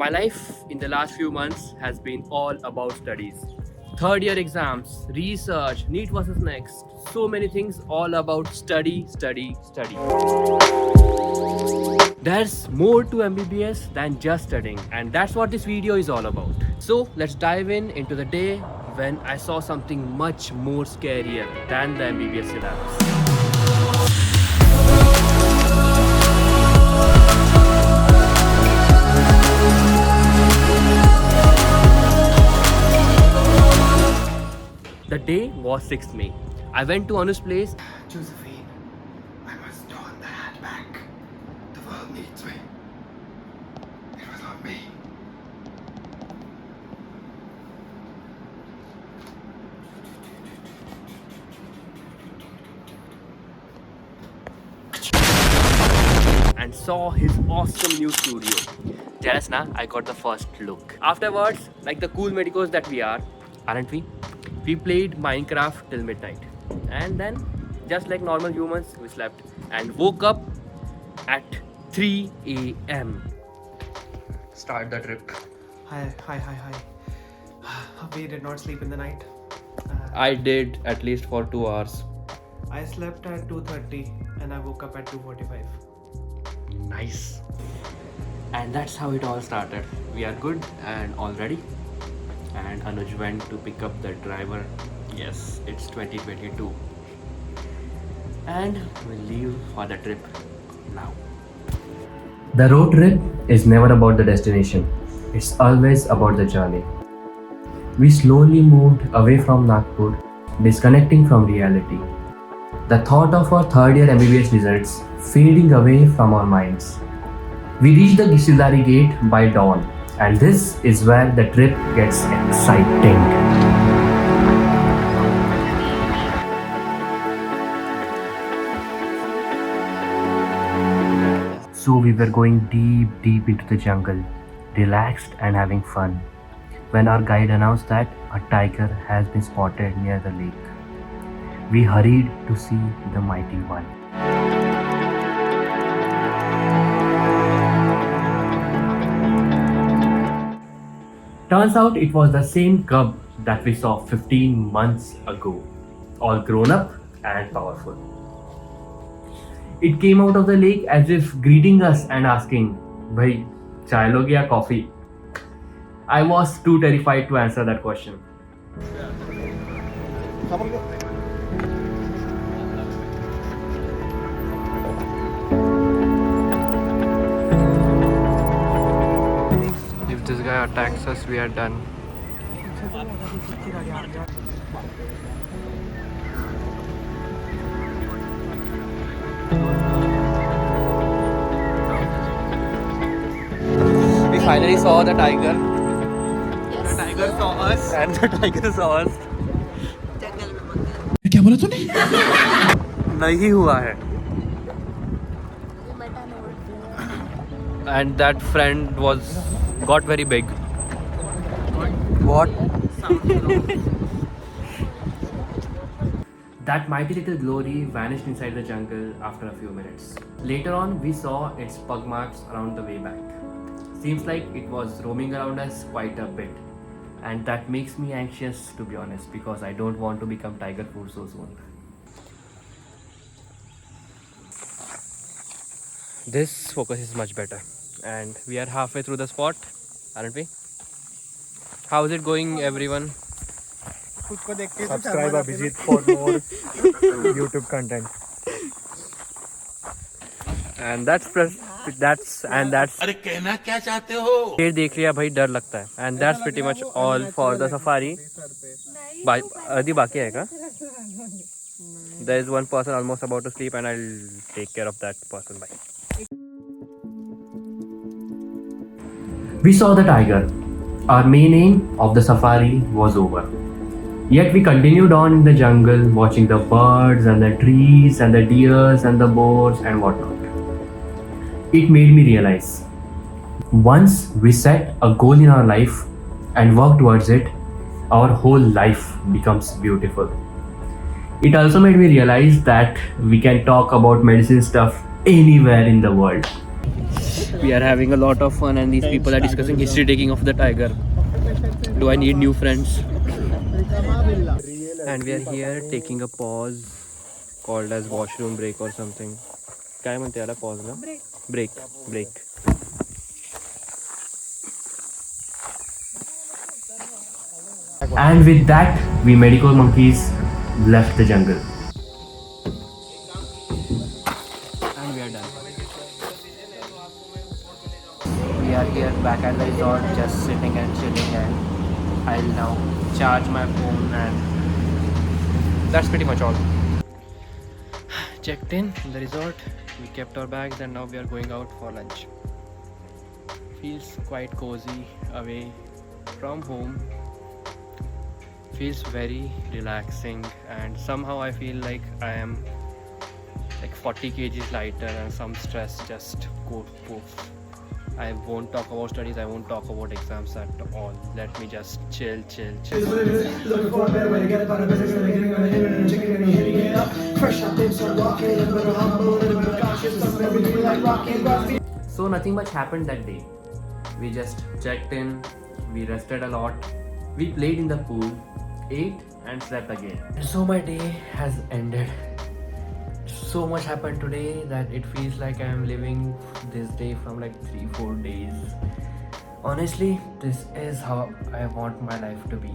My life in the last few months has been all about studies. Third year exams, research, NEET versus next, so many things all about study, study, study. There's more to MBBS than just studying, and that's what this video is all about. So let's dive into the day when I saw something much more scarier than the MBBS syllabus. The day was 6th May. I went to Anu's place. Josephine, I must turn the hat back. The world needs me. It was not me. And saw his awesome new studio. Jealous na? I got the first look. Afterwards, like the cool medicos that we are, aren't we? We played Minecraft till midnight. And then, just like normal humans, we slept and woke up at 3 a.m. Start the trip. Hi. We did not sleep in the night. I did at least for 2 hours. I slept at 2:30 and I woke up at 2:45. Nice. And that's how it all started. We are good and all ready. And Anuj went to pick up the driver. Yes, it's 2022. And we'll leave for the trip now. The road trip is never about the destination. It's always about the journey. We slowly moved away from Nagpur, disconnecting from reality. The thought of our third year MBBS results fading away from our minds. We reached the Gisildari gate by dawn, and this is where the trip gets exciting. So we were going deep into the jungle, relaxed and having fun, when our guide announced that a tiger has been spotted near the lake. We hurried to see the mighty one. Turns out it was the same cub that we saw 15 months ago, all grown up and powerful. It came out of the lake as if greeting us and asking, "Bhai, chai loge ya coffee?" I was too terrified to answer that question. If this guy attacks us, we are done. We finally saw the tiger. The tiger saw us. And the tiger saw us. क्या बोला तूने? नहीं हुआ है. And that friend got very big. What? That mighty little glory vanished inside the jungle after a few minutes. Later on, we saw its pug marks around the way back. Seems like it was roaming around us quite a bit. And that makes me anxious, to be honest, because I don't want to become tiger food so soon. This focus is much better. And we are halfway through the spot, aren't we? How is it going, everyone? Subscribe Abhijit for more YouTube content. And that's अरे कहना क्या चाहते हो? शेर देख लिया भाई, डर लगता है. And that's pretty much all for the safari. आधी बाकी है क्या? There is one person almost about to sleep and I'll take care of that person. Bye. We saw the tiger. Our main aim of the safari was over. Yet we continued on in the jungle, watching the birds and the trees and the deers and the boars and whatnot. It made me realize, once we set a goal in our life and work towards it, our whole life becomes beautiful. It also made me realize that we can talk about medicine stuff anywhere in the world. We are having a lot of fun and these people are discussing history taking of the tiger. Do I need new friends? And we are here taking a pause called as washroom break or something. काय म्हणते याला pause ना? Break. And with that, we medical monkeys left the jungle. And we are done. We are here back at the resort, just sitting and chilling, and I'll now charge my phone, and that's pretty much all. Checked in the resort, we kept our bags, and now we are going out for lunch. Feels quite cozy away from home. Feels very relaxing, and somehow I feel like I am like 40 kgs lighter and some stress just go poof. I won't talk about studies, I won't talk about exams at all. Let me just chill. So nothing much happened that day. We just checked in, we rested a lot, we played in the pool, ate and slept again. So my day has ended. So much happened today that it feels like I am living this day from like 3-4 days. Honestly, this is how I want my life to be.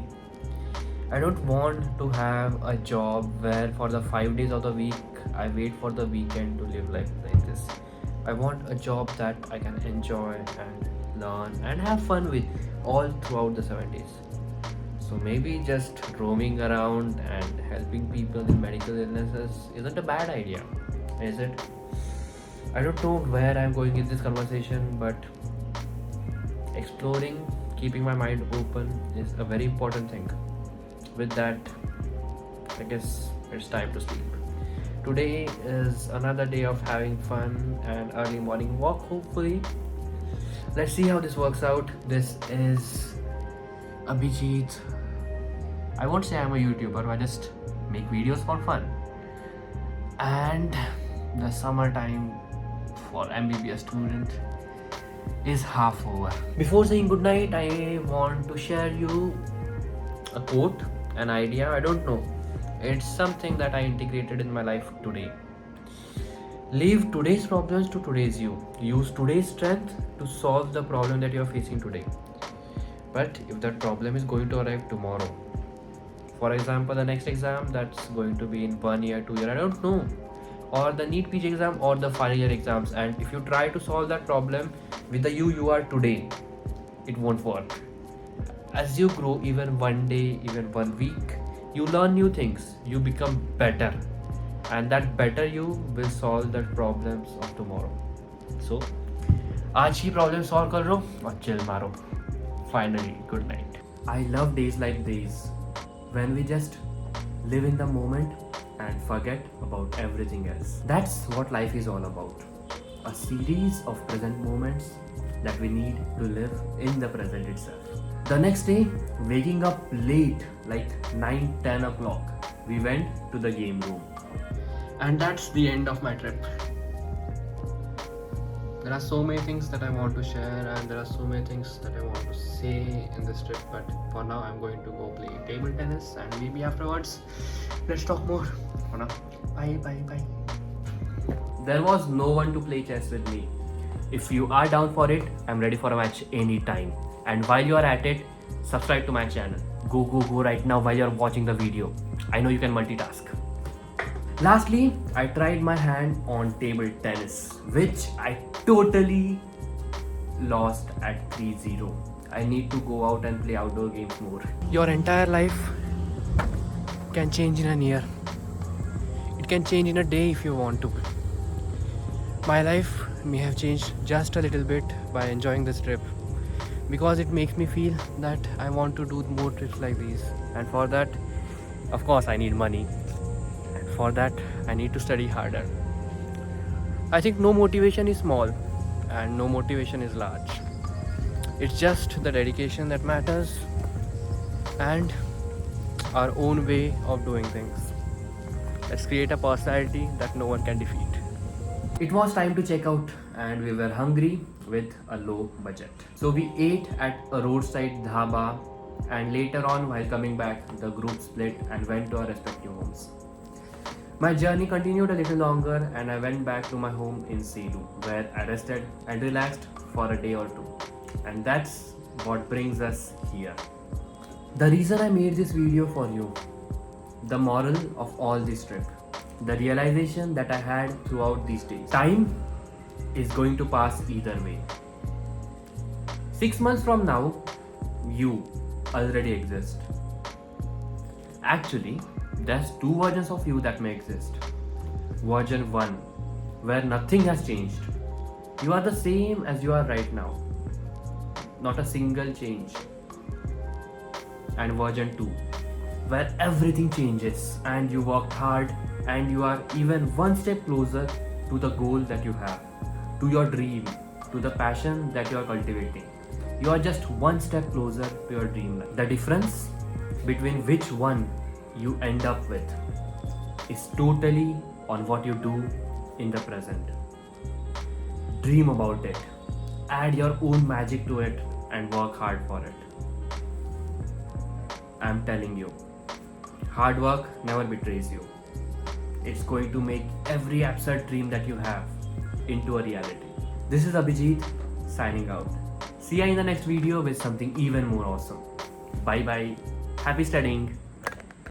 I don't want to have a job where for the 5 days of the week I wait for the weekend to live like this. I want a job that I can enjoy and learn and have fun with all throughout the 7 days. So maybe just roaming around and helping people in medical illnesses isn't a bad idea, is it? I don't know where I'm going in this conversation, but exploring, keeping my mind open is a very important thing. With that, I guess it's time to sleep. Today is another day of having fun and early morning walk, hopefully. Let's see how this works out. This is Abhijit. I won't say I'm a YouTuber, I just make videos for fun. And the summertime for MBBS student is half over. Before saying goodnight, I want to share you a quote, an idea, I don't know. It's something that I integrated in my life today. Leave today's problems to today's you. Use today's strength to solve the problem that you are facing today. But if that problem is going to arrive tomorrow, for example, the next exam that's going to be in 1 year, 2 year, I don't know, or the NEET PG exam or the final year exams, and if you try to solve that problem with the you are today, it won't work. As you grow, even one day, even 1 week, you learn new things, you become better, and that better you will solve the problems of tomorrow. So आज ही problem solve कर लो और chill मारो. Finally, good night. I love days like these when we just live in the moment and forget about everything else. That's what life is all about. A series of present moments that we need to live in the present itself. The next day, waking up late, like 9-10 o'clock, we went to the game room. And that's the end of my trip. There are so many things that I want to share, and there are so many things that I want to say in this trip, but for now I'm going to go play table tennis, and maybe afterwards let's talk more. For now, bye. There was no one to play chess with me. If you are down for it, I'm ready for a match anytime. And while you are at it, subscribe to my channel. Go right now while you're watching the video. I know you can multitask. Lastly, I tried my hand on table tennis, which I totally lost at 3-0. I need to go out and play outdoor games more. Your entire life can change in a year. It can change in a day if you want to. My life may have changed just a little bit by enjoying this trip, because it makes me feel that I want to do more trips like these. And for that, of course, I need money. And for that, I need to study harder. I think no motivation is small and no motivation is large. It's just the dedication that matters and our own way of doing things. Let's create a personality that no one can defeat. It was time to check out and we were hungry. with a low budget. So we ate at a roadside dhaba, and later on, while coming back, the group split and went to our respective homes. My journey continued a little longer, and I went back to my home in Selu, where I rested and relaxed for a day or two. And that's what brings us here. The reason I made this video for you, the moral of all this trip, the realization that I had throughout these days. Time is going to pass either way. 6 months from now, you already exist. Actually, there's two versions of you that may exist. Version 1, where nothing has changed. You are the same as you are right now. Not a single change. And version 2, where everything changes and you worked hard and you are even one step closer to the goal that you have, to your dream, to the passion that you are cultivating. You are just one step closer to your dream life. The difference between which one you end up with is totally on what you do in the present. Dream about it, add your own magic to it, and work hard for it. I'm telling you, hard work never betrays you. It's going to make every absurd dream that you have into a reality. This is Abhijit signing out. See you in the next video with something even more awesome. Bye bye. Happy studying.